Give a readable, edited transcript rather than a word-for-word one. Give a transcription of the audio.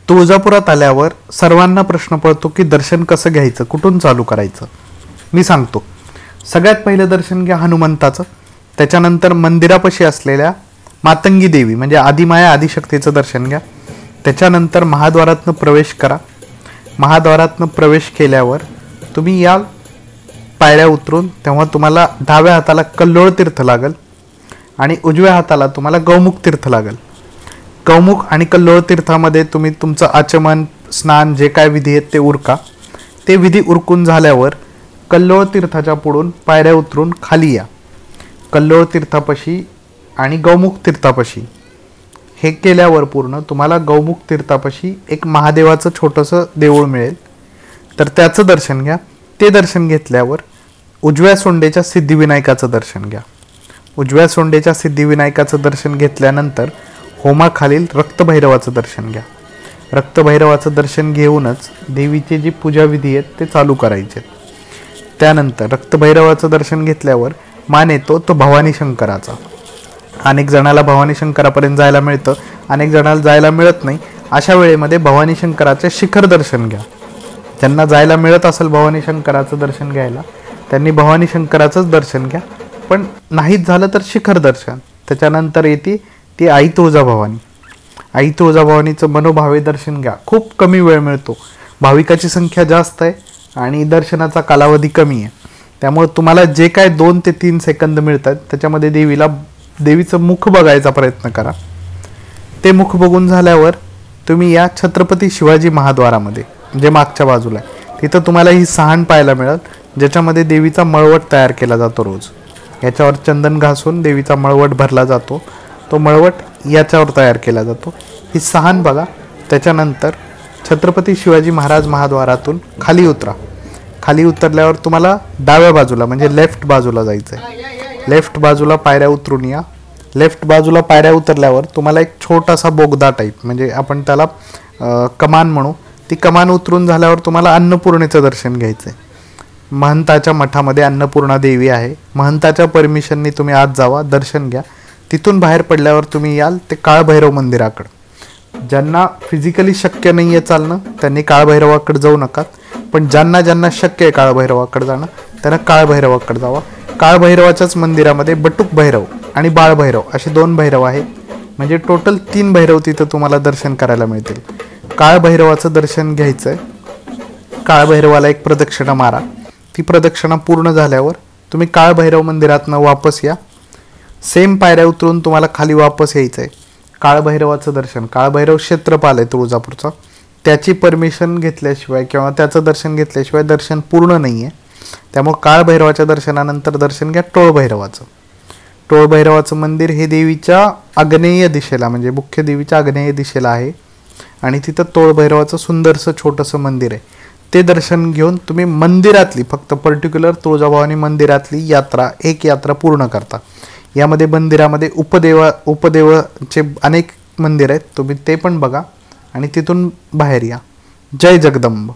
तुळजापुरात आल्यावर सर्वांना प्रश्न पडतो की दर्शन कसं घ्यायचं, कुठून चालू करायचं. मी सांगतो. सगळ्यात पहिलं दर्शन घ्या हनुमंताचं. त्याच्यानंतर मंदिरापाशी असलेल्या मातंगी देवी म्हणजे आदिमाया आदिशक्तीचं दर्शन घ्या. त्याच्यानंतर महाद्वारातनं प्रवेश करा. महाद्वारातनं प्रवेश केल्यावर तुम्ही या पायऱ्या उतरून तेव्हा तुम्हाला डाव्या हाताला कल्लोळ तीर्थ लागेल आणि उजव्या हाताला तुम्हाला गौमुख तीर्थ लागेल. गौमुख आणि कल्लोळ तीर्थामध्ये तुम्ही तुमचं आचमन स्नान जे काय विधी आहेत ते उरका. ते विधी उरकून झाल्यावर कल्लोळ तीर्थाच्या पुढून पायऱ्या उतरून खाली या. कल्लोळ तीर्थापाशी आणि गौमुख तीर्थापाशी हे केल्यावर पूर्ण तुम्हाला गौमुख तीर्थापाशी एक महादेवाचं छोटंसं देऊळ मिळेल. तर त्याचं दर्शन घ्या. ते दर्शन घेतल्यावर उजव्या सोंडेच्या सिद्धिविनायकाचं दर्शन घ्या. उजव्या सोंडेच्या सिद्धिविनायकाचं दर्शन घेतल्यानंतर होमाखालील रक्तभैरवाचं दर्शन घ्या. रक्तभैरवाचं दर्शन घेऊनच देवीचे जी पूजाविधी आहेत ते चालू करायचे. त्यानंतर रक्तभैरवाचं दर्शन घेतल्यावर मान येतो तो भवानी शंकराचा. अनेक जणाला भवानी शंकरापर्यंत जायला मिळतं, अनेक जणाला जायला मिळत नाही. अशा वेळेमध्ये भवानी शंकराचे शिखर दर्शन घ्या. ज्यांना जायला मिळत असेल भवानी शंकराचं दर्शन घ्यायला त्यांनी भवानी शंकराचंच दर्शन घ्या. पण नाहीच झालं तर शिखर दर्शन. त्याच्यानंतर येते ती आई तुळजाभवानी. आई तुळजाभवानीचं मनोभावे दर्शन घ्या. खूप कमी वेळ मिळतो, भाविकाची संख्या जास्त आहे आणि दर्शनाचा कालावधी कमी आहे. त्यामुळे तुम्हाला जे काय 2 ते 3 सेकंद मिळतात त्याच्यामध्ये देवीचं मुख बघायचा प्रयत्न करा. ते मुख बघून झाल्यावर तुम्ही या छत्रपती शिवाजी महाद्वारामध्ये जे मागच्या बाजूला आहे तिथं तुम्हाला ही सहाण पाहायला मिळेल ज्याच्यामध्ये देवीचा मळवट तयार केला जातो. रोज याच्यावर चंदन घासून देवीचा मळवट भरला जातो. तो मळवट याच्यावर तयार केला जातो. ही सहाण बघा. त्याच्यानंतर छत्रपती शिवाजी महाराज महाद्वारातून खाली उतरा. खाली उतरल्यावर तुम्हाला डाव्या बाजूला म्हणजे लेफ्ट बाजूला जायचं आहे. लेफ्ट बाजूला पायऱ्या उतरून या. लेफ्ट बाजूला पायऱ्या उतरल्यावर तुम्हाला एक छोटासा बोगदा टाईप म्हणजे आपण त्याला कमान म्हणू. ती कमान उतरून झाल्यावर तुम्हाला अन्नपूर्णेचं दर्शन घ्यायचं आहे. महंताच्या मठामध्ये अन्नपूर्णा देवी आहे. महंताच्या परमिशननी तुम्ही आत जावा, दर्शन घ्या. तिथून बाहेर पडल्यावर तुम्ही याल ते काळभैरव मंदिराकडं. ज्यांना फिजिकली शक्य नाही आहे चालणं त्यांनी काळभैरवाकडे जाऊ नका. पण ज्यांना ज्यांना शक्य आहे काळभैरवाकडे जाणं त्यांना काळभैरवाकडे जावा. काळभैरवाच्याच मंदिरामध्ये बटुक भैरव आणि बाळभैरव असे 2 भैरव आहेत. म्हणजे टोटल 3 भैरव तिथं तुम्हाला दर्शन करायला मिळतील. काळभैरवाचं दर्शन घ्यायचं आहे. काळभैरवाला एक प्रदक्षिणा मारा. ती प्रदक्षिणा पूर्ण झाल्यावर तुम्ही काळभैरव मंदिरातनं वापस या. सेम पायऱ्या उतरून तुम्हाला खाली वापस यायचं आहे. काळभैरवाचं दर्शन, काळभैरव क्षेत्रपाल आहे तुळजापूरचा, त्याची परमिशन घेतल्याशिवाय किंवा त्याचं दर्शन घेतल्याशिवाय दर्शन पूर्ण नाही आहे. त्यामुळे काळभैरवाच्या दर्शनानंतर दर्शन घ्या टोळभैरवाचं. टोळभैरवाचं मंदिर हे देवीच्या आग्नेय दिशेला म्हणजे मुख्य देवीच्या आग्नेय दिशेला आहे आणि तिथं टोळभैरवाचं सुंदरसं छोटंसं मंदिर आहे. ते दर्शन घेऊन तुम्ही मंदिरातली फक्त पर्टिक्युलर तुळजाभवानी मंदिरातली एक यात्रा पूर्ण करता. यामध्ये मंदिरामध्ये उपदेवाचे अनेक मंदिर आहेत. तुम्ही ते पण बघा आणि तिथून बाहेर या. जय जगदंब.